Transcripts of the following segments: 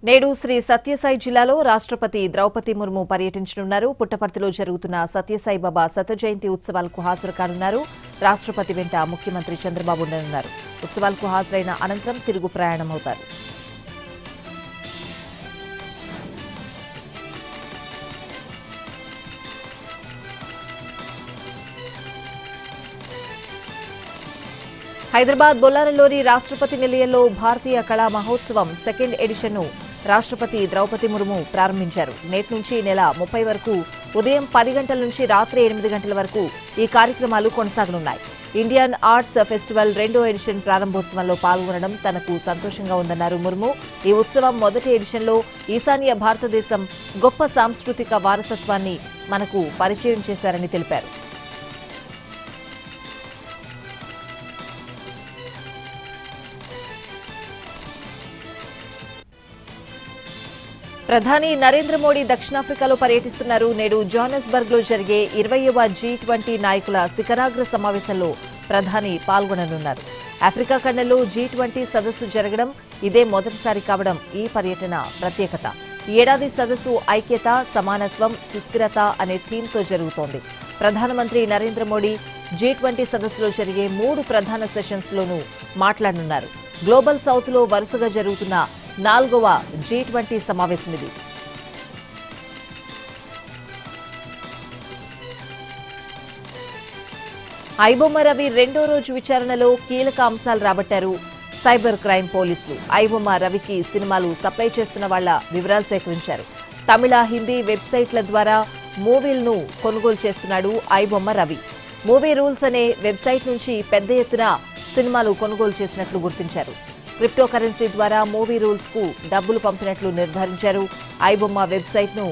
నేడు శ్రీ సత్యసాయి జిల్లాలో రాష్ట్రపతి ద్రౌపది ముర్ము పర్యటించనున్నారు. పుట్టపర్తిలో జరుగుతున్న సత్యసాయి బాబా శత జయంతి ఉత్సవాలకు హాజరు కానున్నారు. రాష్ట్రపతి వెంట ముఖ్యమంత్రి చంద్రబాబు ఉండనున్నారు. ఉత్సవాలకు హాజరైన అనంతరం తిరుగు ప్రయాణమవుతారు. హైదరాబాద్ బొల్లారంలోని రాష్ట్రపతి నిలయంలో భారతీయ కళా మహోత్సవం సెకండ్ ఎడిషన్ను రాష్ట్రపతి ద్రౌపది ముర్ము ప్రారంభించారు. నేటి నుంచి నెల 30 వరకు ఉదయం 10 గంటల నుంచి రాత్రి 8 గంటల వరకు ఈ కార్యక్రమాలు కొనసాగనున్నాయి. ఇండియన్ ఆర్ట్స్ ఫెస్టివల్ 2వ ఎడిషన్ ప్రారంభోత్సవంలో పాల్గొనడం తనకు సంతోషంగా ఉందన్నారు ముర్ము. ఈ ఉత్సవం మొదటి ఎడిషన్లో ఈశాన్య భారతదేశం గొప్ప సాంస్కృతిక వారసత్వాన్ని మనకు పరిచయం చేశారని తెలిపారు. ప్రధాని నరేంద్ర మోడీ దక్షిణాఫ్రికాలో పర్యటిస్తున్నారు. నేడు జోహానస్బర్గ్లో జరిగే 20వ G20 నాయకుల శిఖరాగ్ర సమావేశంలో ప్రధాని పాల్గొననున్నారు. ఆఫ్రికా ఖండంలో G20 సదస్సు జరగడం ఇదే మొదటిసారి కావడం ఈ పర్యటన ప్రత్యేకత. ఈ ఏడాది సదస్సు ఐక్యత, సమానత్వం, సుస్థిరత అనే థీమ్తో జరుగుతోంది. ప్రధానమంత్రి నరేంద్ర మోడీ G20 సదస్సులో జరిగే 3 ప్రధాన సెషన్స్లోనూ మాట్లాడనున్నారు. గ్లోబల్ సౌత్లో వరుసగా జరుగుతున్న 4వ G20 సమావేశమిది. ఐబొమ్మ రవి రెండో రోజు విచారణలో కీలక అంశాలు రాబట్టారు సైబర్ క్రైమ్ పోలీసులు. ఐబొమ్మ రవికి సినిమాలు సప్లై చేస్తున్న వాళ్ల వివరాలు సేకరించారు. తమిళ, హిందీ వెబ్సైట్ల ద్వారా మూవీలను కొనుగోలు చేస్తున్నాడు ఐబొమ్మ రవి. మూవీ రూల్స్ అనే వెబ్సైట్ నుంచి పెద్ద ఎత్తున సినిమాలు కొనుగోలు చేసినట్లు గుర్తించారు. క్రిప్టో కరెన్సీ ద్వారా మూవీ రూల్స్ కు డబ్బులు పంపినట్లు నిర్ధారించారు. ఐబొమ్మ వెబ్సైట్ ను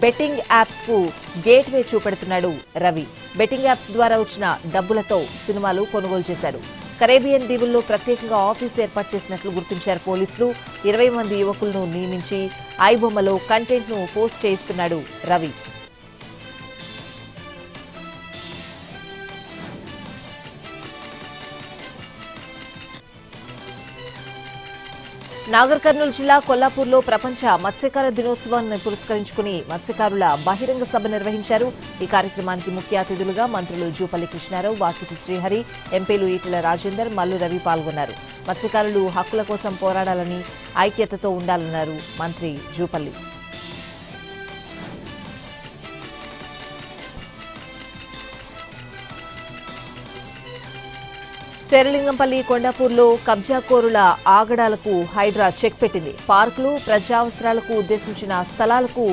బెట్టింగ్ యాప్స్ కు గేట్వే చూపెడుతున్నాడు రవి. బెట్టింగ్ యాప్స్ ద్వారా వచ్చిన డబ్బులతో సినిమాలు కొనుగోలు చేశాడు. కరేబియన్ దీవుల్లో ప్రత్యేకంగా ఆఫీసు ఏర్పాటు చేసినట్లు గుర్తించారు పోలీసులు. 20 మంది యువకులను నియమించి ఐబొమ్మలో కంటెంట్ ను పోస్ట్ చేయిస్తున్నాడు రవి. నాగర్ కర్నూలు జిల్లా కొల్లాపూర్లో ప్రపంచ మత్స్యకార దినోత్సవాన్ని పురస్కరించుకుని మత్స్యకారుల బహిరంగ సభ నిర్వహించారు. ఈ కార్యక్రమానికి ముఖ్య అతిథులుగా మంత్రులు జూపల్లి కృష్ణారావు, వాకిటి శ్రీహరి, ఎంపీలు ఈటెల రాజేందర్, మల్లు రవి పాల్గొన్నారు. మత్స్యకారులు హక్కుల కోసం పోరాడాలని, ఐక్యతతో ఉండాలన్నారు మంత్రి జూపల్లి. శేరలింగంపల్లి, కొండాపూర్లో కబ్జాకోరుల ఆగడాలకు హైడ్రా చెక్ పెట్టింది. పార్కులు, ప్రజావసరాలకు ఉద్దేశించిన స్థలాలకు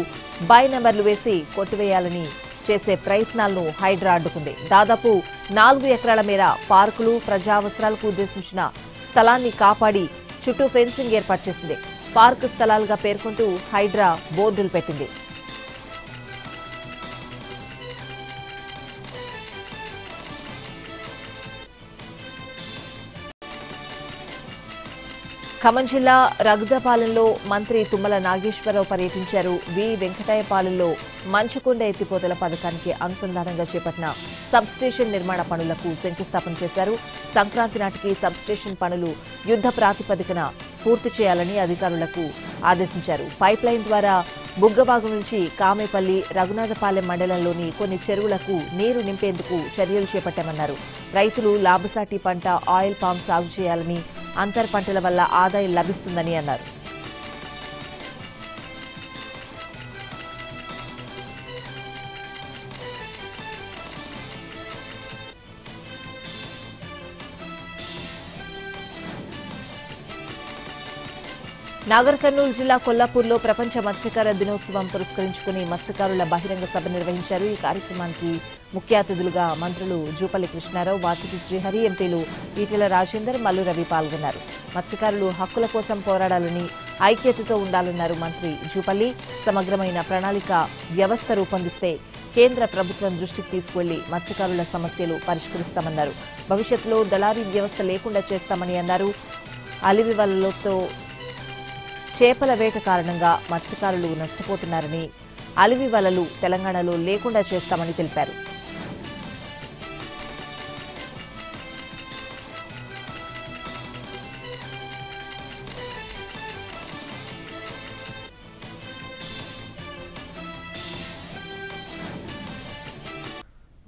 బై నెంబర్లు వేసి కొట్టివేయాలని చేసే ప్రయత్నాలను హైడ్రా అడ్డుకుంది. దాదాపు 4 ఎకరాల మేర పార్కులు, ప్రజావసరాలకు ఉద్దేశించిన స్థలాన్ని కాపాడి చుట్టూ ఫెన్సింగ్ ఏర్పాటు చేసింది. పార్కు స్థలాలుగా పేర్కొంటూ హైడ్రా బోర్డులు పెట్టింది. ఖమ్మం జిల్లా రఘుదపాలెంలో మంత్రి తుమ్మల నాగేశ్వరరావు పర్యటించారు. వి వెంకటాయపాలెంలో మంచుకొండ ఎత్తిపోతల పథకానికి అనుసంధానంగా చేపట్టిన సబ్స్టేషన్ నిర్మాణ పనులకు శంకుస్థాపన చేశారు. సంక్రాంతి నాటికి సబ్స్టేషన్ పనులు యుద్ధ ప్రాతిపదికన పూర్తి చేయాలని అధికారులకు ఆదేశించారు. పైప్ లైన్ ద్వారా బుగ్గవాగు నుంచి కామేపల్లి, రఘునాథపాలెం మండలంలోని కొన్ని చెరువులకు నీరు నింపేందుకు చర్యలు చేపట్టామన్నారు. రైతులు లాభసాటి పంట ఆయిల్ పామ్ సాగు చేయాలని, అంతర్ పంటల వల్ల ఆదాయం లభిస్తుందని అన్నారు. నాగర్ కర్నూలు జిల్లా కొల్లాపూర్లో ప్రపంచ మత్స్యకార దినోత్సవం పురస్కరించుకుని మత్స్యకారుల బహిరంగ సభ నిర్వహించారు. ఈ కార్యక్రమానికి ముఖ్య అతిథులుగా మంత్రులు జూపల్లి కృష్ణారావు, వాకిటి శ్రీహరి, ఎంపీలు ఈటెల రాజేందర్, మల్లు రవి పాల్గొన్నారు. మత్స్యకారులు హక్కుల కోసం పోరాడాలని, ఐక్యతతో ఉండాలన్నారు మంత్రి జూపల్లి. సమగ్రమైన ప్రణాళిక వ్యవస్థ రూపొందిస్తే కేంద్ర ప్రభుత్వం దృష్టికి తీసుకువెళ్లి మత్స్యకారుల సమస్యలు పరిష్కరిస్తామన్నారు. భవిష్యత్తులో దళారీ వ్యవస్థ లేకుండా చేస్తామని అన్నారు. అలివి వలలతో చేపల వేట కారణంగా మత్స్యకారులు నష్టపోతున్నారని, అలివి వలలు తెలంగాణలో లేకుండా చేస్తామని తెలిపారు.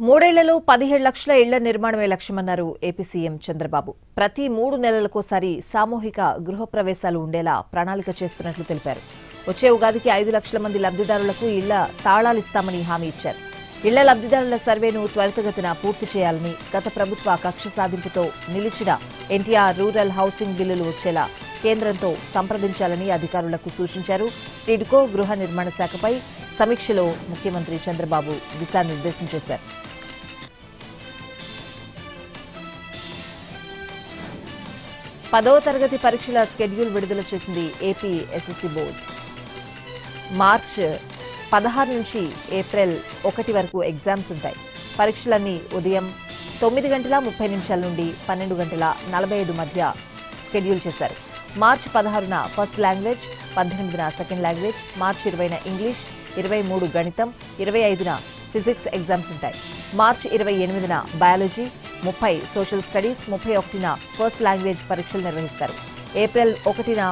మూడేళ్లలో 17 లక్షల ఇళ్ల నిర్మాణమే లక్ష్యమన్నారు ఏపీ సీఎం చంద్రబాబు. ప్రతి 3 నెలలకోసారి సామూహిక గృహప్రవేశాలు ఉండేలా ప్రణాళిక చేస్తున్నట్లు తెలిపారు. వచ్చే ఉగాదికి 5 లక్షల మంది లబ్ధిదారులకు ఇళ్ల తాళాలిస్తామని హామీ ఇచ్చారు. ఇళ్ల లబ్ధిదారుల సర్వేను త్వరితగతిన పూర్తి చేయాలని, గత ప్రభుత్వ కక్ష సాధింపుతో నిలిచిన ఎన్టీఆర్ రూరల్ హౌసింగ్ బిల్లులు వచ్చేలా కేంద్రంతో సంప్రదించాలని అధికారులకు సూచించారు. టిడ్కో గృహ నిర్మాణ శాఖపై సమీక్షలో ముఖ్యమంత్రి చంద్రబాబు దిశానిర్దేశం చేశారు. 10వ తరగతి పరీక్షల షెడ్యూల్ విడుదల చేసింది ఏపీ ఎస్ఎస్సీ బోర్డు. మార్చి 16 నుంచి ఏప్రిల్ 1 వరకు ఎగ్జామ్స్ ఉంటాయి. పరీక్షలన్నీ ఉదయం 9:30 నుండి 12:45 మధ్య షెడ్యూల్ చేశారు. మార్చి 16న ఫస్ట్ లాంగ్వేజ్, 18న సెకండ్ లాంగ్వేజ్, మార్చి 20న ఇంగ్లీష్, 23 గణితం, 25న ఫిజిక్స్ ఎగ్జామ్స్ ఉంటాయి. మార్చి 28న బయాలజీ, 30 సోషల్ స్టడీస్, 31న ఫస్ట్ లాంగ్వేజ్ పరీక్షలు నిర్వహిస్తారు. ఏప్రిల్ 1న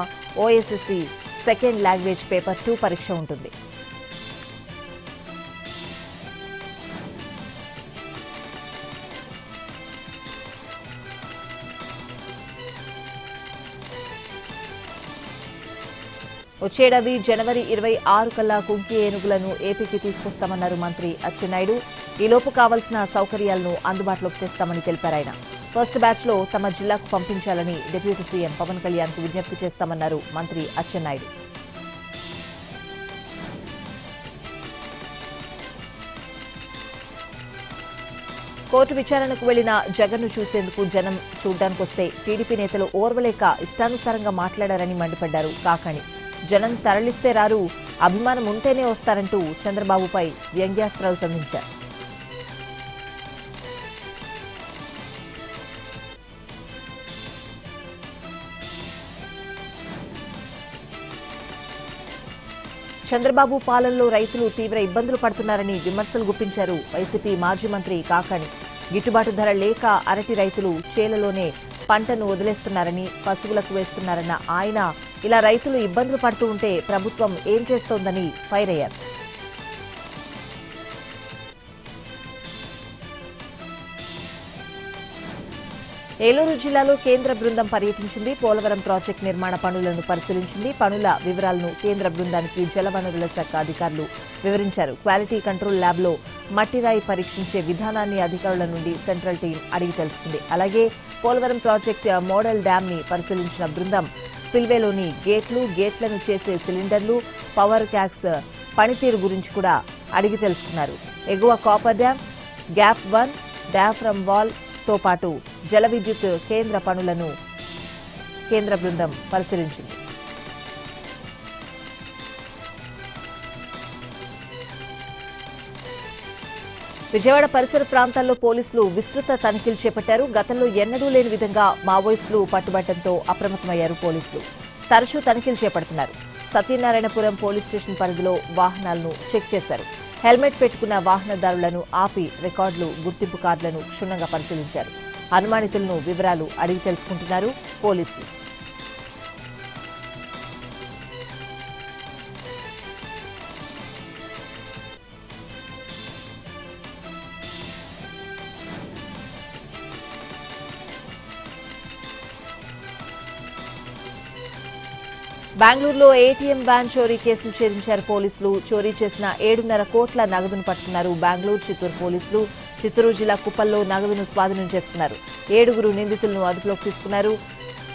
ఓఎస్ఎస్సీ సెకండ్ లాంగ్వేజ్ పేపర్ 2 పరీక్ష ఉంటుంది. వచ్చేడాది జనవరి 26 కల్లా కుంకి ఏనుగులను ఏపీకి తీసుకొస్తామన్నారు మంత్రి అచ్చెన్నాయుడు. ఈలోపు కావాల్సిన సౌకర్యాలను అందుబాటులోకి తెస్తామని తెలిపారు ఆయన. ఫస్ట్ బ్యాచ్లో తమ జిల్లాకు పంపించాలని డిప్యూటీ సీఎం పవన్ కళ్యాణ్కు విజ్ఞప్తి చేస్తామన్నారు మంత్రి అచ్చెన్నాయుడు. కోర్టు విచారణకు వెళ్లిన జగన్ను చూసేందుకు జనం చూడ్డానికొస్తే టీడీపీ నేతలు ఓర్వలేక ఇష్టానుసారంగా మాట్లాడారని మండిపడ్డారు కాకాణి. జనం తరలిస్తే రారు, అభిమానం ఉంటేనే వస్తారంటూ చంద్రబాబుపై వ్యంగ్యాస్త్రాలు సంధించారు. చంద్రబాబు పాలనలో రైతులు తీవ్ర ఇబ్బందులు పడుతున్నారని విమర్శలు గుప్పించారు వైసీపీ మాజీ మంత్రి కాకాణి. గిట్టుబాటు ధర లేక అరటి రైతులు చేలలోనే పంటను వదిలేస్తున్నారని, పశువులకు వేస్తున్నారన్న ఆయన ఇలా రైతులు ఇబ్బందులు పడుతూ ఉంటే ప్రభుత్వం ఏం చేస్తోందని ఫైర్ అయ్యారు. ఏలూరు జిల్లాలో కేంద్ర బృందం పర్యటించింది. పోలవరం ప్రాజెక్టు నిర్మాణ పనులను పరిశీలించింది. పనుల వివరాలను కేంద్ర బృందానికి జలవనరుల శాఖ అధికారులు వివరించారు. క్వాలిటీ కంట్రోల్ ల్యాబ్లో మట్టిరాయి పరీక్షించే విధానాన్ని అధికారుల నుండి సెంట్రల్ టీం అడిగి తెలుసుకుంది. అలాగే పోలవరం ప్రాజెక్టు మోడల్ డ్యామ్ ని పరిశీలించిన బృందం స్పిల్వేలోని గేట్లను చేసే సిలిండర్లు, పవర్ క్యాక్స్ పనితీరు గురించి కూడా అడిగి తెలుసుకున్నారు. ఎగువ copper dam, gap 1, diaphragm wall తో పాటు జల విద్యుత్ కేంద్ర పనులను కేంద్ర బృందం పరిశీలించింది. విజయవాడ పరిసర ప్రాంతాల్లో పోలీసులు విస్తృత తనిఖీలు చేపట్టారు. గతంలో ఎన్నడూ లేని విధంగా మావోయిస్టులు పట్టుబట్టడంతో అప్రమత్తమయ్యారు పోలీసులు. తరచూ తనిఖీలు చేపడుతున్నారు. సత్యనారాయణపురం పోలీస్ స్టేషన్ పరిధిలో వాహనాలను చెక్ చేశారు. హెల్మెట్ పెట్టుకున్న వాహనదారులను ఆపి రికార్డులు, గుర్తింపు కార్డులను క్షుణ్ణంగా పరిశీలించారు. అనుమానితులను వివరాలు అడిగి తెలుసుకుంటున్నారు పోలీసులు. బెంగళూరులో ఏటీఎం వ్యాన్ చోరీ కేసులు ఛేదించారు పోలీసులు. చోరీ చేసిన 7.5 కోట్ల నగదును పట్టుకున్నారు బెంగళూరు, చిత్తూరు పోలీసులు. చిత్తూరు జిల్లా కుప్పల్లో నగదును స్వాధీనం చేసుకున్నారు. 7 నిందితులను అదుపులోకి తీసుకున్నారు.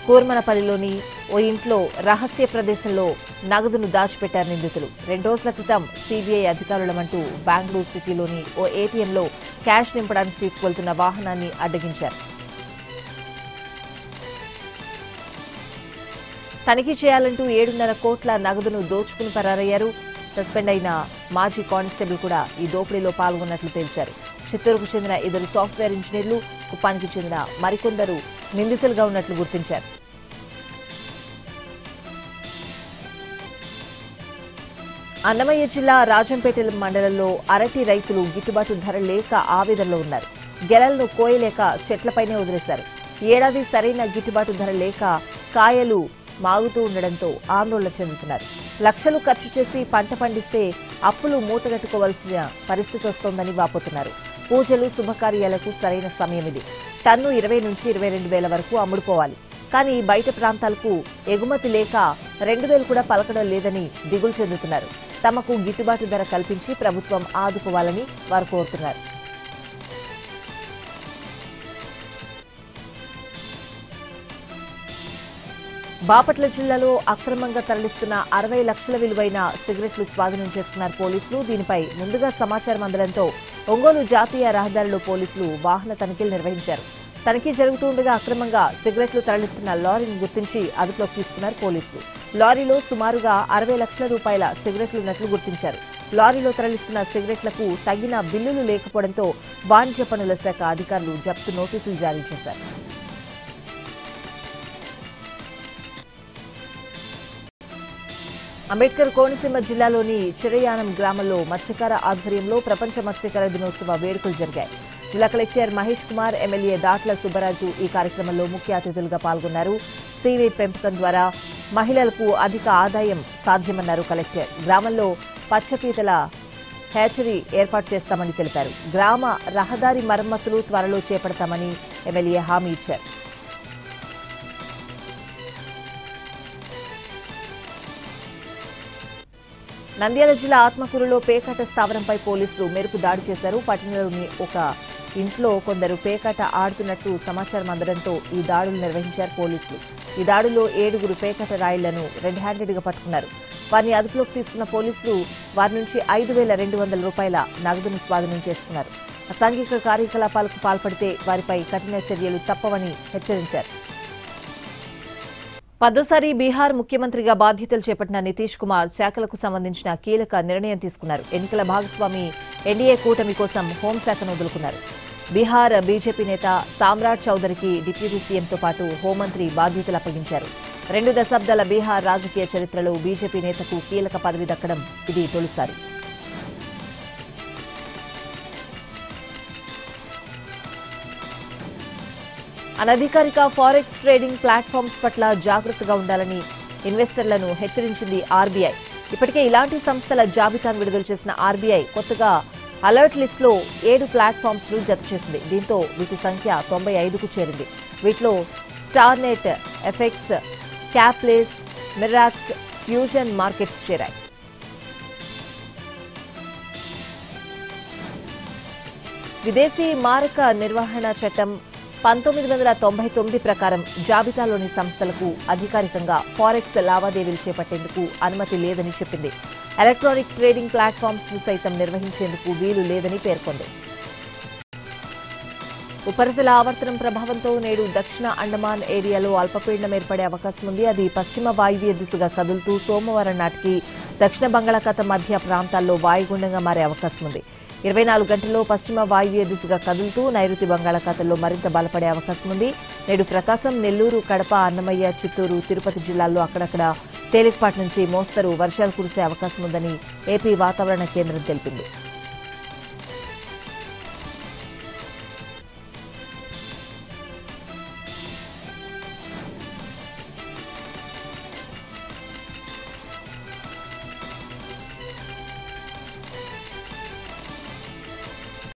కూర్మనపల్లిలోని ఓ ఇంట్లో రహస్య ప్రదేశంలో నగదును దాచిపెట్టారు నిందితులు. 2 రోజుల క్రితం సీబీఐ అధికారులమంటూ బెంగళూరు సిటీలోని ఓ ఏటీఎంలో క్యాష్ నింపడానికి తీసుకువెళ్తున్న వాహనాన్ని అడ్డగించారు. తనిఖీ చేయాలంటూ 7.5 కోట్ల నగదును దోచుకుని పరారయ్యారు. సస్పెండ్ అయిన మాజీ కానిస్టేబుల్ కూడా ఈ దోపిడీలో పాల్గొన్నట్లు తేల్చారు. చిత్తూరుకు చెందిన 2 సాఫ్ట్వేర్ ఇంజనీర్లు, కుప్పానికి చెందిన మరికొందరు నిందితులుగా ఉన్నట్లు గుర్తించారు. అన్నమయ్య జిల్లా రాజంపేట మండలంలో అరటి రైతులు గిట్టుబాటు ధర లేక ఆవేదనలో ఉన్నారు. గెలలను కోయలేక చెట్లపైనే వదిలేశారు. ఏడాది సరైన గిట్టుబాటు ధర లేక కాయలు మాగుతూ ఉండడంతో ఆందోళన చెందుతున్నారు. లక్షలు ఖర్చు చేసి పంట పండిస్తే అప్పులు మూటగట్టుకోవాల్సిన పరిస్థితి వస్తోందని వాపోతున్నారు. పూజలు శుభకార్యాలకు సరైన సమయం ఇది. టన్ను 20 నుంచి 22 వేల వరకు అమ్ముడుపోవాలి. కానీ బయట ప్రాంతాలకు ఎగుమతి లేక 2,000 కూడా పలకడం లేదని దిగులు చెందుతున్నారు. తమకు గిట్టుబాటు ధర కల్పించి ప్రభుత్వం ఆదుకోవాలని వారు కోరుతున్నారు. బాపట్ల జిల్లాలో అక్రమంగా తరలిస్తున్న 60 లక్షల విలువైన సిగరెట్లు స్వాధీనం చేసుకున్నారు పోలీసులు. దీనిపై ముందుగా సమాచారం అందడంతో ఒంగోలు జాతీయ రహదారిలో పోలీసులు వాహన తనిఖీలు నిర్వహించారు. తనిఖీ జరుగుతుండగా అక్రమంగా సిగరెట్లు తరలిస్తున్న లారీని గుర్తించి అదుపులోకి తీసుకున్నారు పోలీసులు. లారీలో సుమారుగా 60 లక్షల రూపాయల సిగరెట్లు ఉన్నట్లు గుర్తించారు. లారీలో తరలిస్తున్న సిగరెట్లకు తగిన బిల్లులు లేకపోవడంతో వాణిజ్య పన్నుల శాఖ అధికారులు జప్తు నోటీసులు జారీ చేశారు. అంబేద్కర్ కోనసీమ జిల్లాలోని చిరయానం గ్రామంలో మత్స్యకార ఆధ్వర్యంలో ప్రపంచ మత్స్యకార దినోత్సవ వేడుకలు జరిగాయి. జిల్లా కలెక్టర్ మహేష్ కుమార్, ఎమ్మెల్యే దాట్ల సుబ్బరాజు ఈ కార్యక్రమంలో ముఖ్య అతిథులుగా పాల్గొన్నారు. సీవీడ్ పెంపకం ద్వారా మహిళలకు అధిక ఆదాయం సాధ్యమన్నారు కలెక్టర్. గ్రామంలో పచ్చపీతల హ్యాచరీ ఏర్పాటు చేస్తామని తెలిపారు. గ్రామ రహదారి మరమ్మతులు త్వరలో చేపడతామని ఎమ్మెల్యే హామీ ఇచ్చారు. నంద్యాల జిల్లా ఆత్మకూరులో పేకాట స్థావరంపై పోలీసులు మెరుపు దాడి చేశారు. పట్టణంలోని ఒక ఇంట్లో కొందరు పేకాట ఆడుతున్నట్టు సమాచారం అందడంతో ఈ దాడులు నిర్వహించారు పోలీసులు. ఈ దాడుల్లో 7 పేకాట రాయిళ్లను రెడ్ హ్యాండెడ్ గా పట్టుకున్నారు. వారిని అదుపులోకి తీసుకున్న పోలీసులు వారి నుంచి 5,200 రూపాయల నగదును స్వాధీనం చేసుకున్నారు. అసాంఘిక కార్యకలాపాలకు పాల్పడితే వారిపై కఠిన చర్యలు తప్పవని హెచ్చరించారు. 10వ బీహార్ ముఖ్యమంత్రిగా బాధ్యతలు చేపట్టిన నితీష్ కుమార్ శాఖలకు సంబంధించిన కీలక నిర్ణయం తీసుకున్నారు. ఎన్నికల భాగస్వామి ఎన్డీఏ కూటమి కోసం హోంశాఖను వదులుకున్నారు. బీహార్ బీజేపీ నేత సామ్రాట్ చౌదరికి డిప్యూటీ సీఎంతో పాటు హోంమంత్రి బాధ్యతలు అప్పగించారు. 2 దశాబ్దాల బీహార్ రాజకీయ చరిత్రలో బీజేపీ నేతకు కీలక పదవి దక్కడం ఇది తొలిసారి. అనధికారిక ఫారెక్స్ ట్రేడింగ్ ప్లాట్ఫామ్స్ పట్ల జాగ్రత్తగా ఉండాలని ఇన్వెస్టర్లను హెచ్చరించింది ఆర్బీఐ. ఇప్పటికే ఇలాంటి సంస్థల జాబితాను విడుదల చేసిన ఆర్బీఐ కొత్తగా అలర్ట్ లిస్టులో 7 ప్లాట్ఫామ్స్ ను జత చేసింది. దీంతో వీటి సంఖ్య 95కు చేరింది. వీటిలో స్టార్నెట్, ఎఫెక్స్, క్యాప్లేస్, మిరాక్స్, ఫ్యూజన్ మార్కెట్స్ చేరాయి. విదేశీ మారక నిర్వహణ చట్టం 1999 ప్రకారం జాబితాలోని సంస్థలకు అధికారికంగా ఫారెక్స్ లావాదేవీలు చేపట్టేందుకు అనుమతి లేదని చెప్పింది. ఎలక్ట్రానిక్ ట్రేడింగ్ ప్లాట్ఫామ్స్ ను సైతం నిర్వహించేందుకు వీలు లేదని పేర్కొంది. ఉపరితల ఆవర్తనం ప్రభావంతో నేడు దక్షిణ అండమాన్ ఏరియాలో అల్పపీడనం ఏర్పడే అవకాశం ఉంది. అది పశ్చిమ వాయువ్య దిశగా కదులుతూ సోమవారం నాటికి దక్షిణ బంగాళాఖాతం మధ్య ప్రాంతాల్లో వాయుగుండంగా మారే అవకాశం ఉంది. 24 గంటల్లో పశ్చిమ వాయువ్య దిశగా కదులుతూ నైరుతి బంగాళాఖాతంలో మరింత బలపడే అవకాశం ఉంది. నేడు ప్రకాశం, నెల్లూరు, కడప, అన్నమయ్య, చిత్తూరు, తిరుపతి జిల్లాల్లో అక్కడక్కడ తేలికపాటి నుంచి మోస్తరు వర్షాలు కురిసే అవకాశం ఉందని ఏపీ వాతావరణ కేంద్రం తెలిపింది.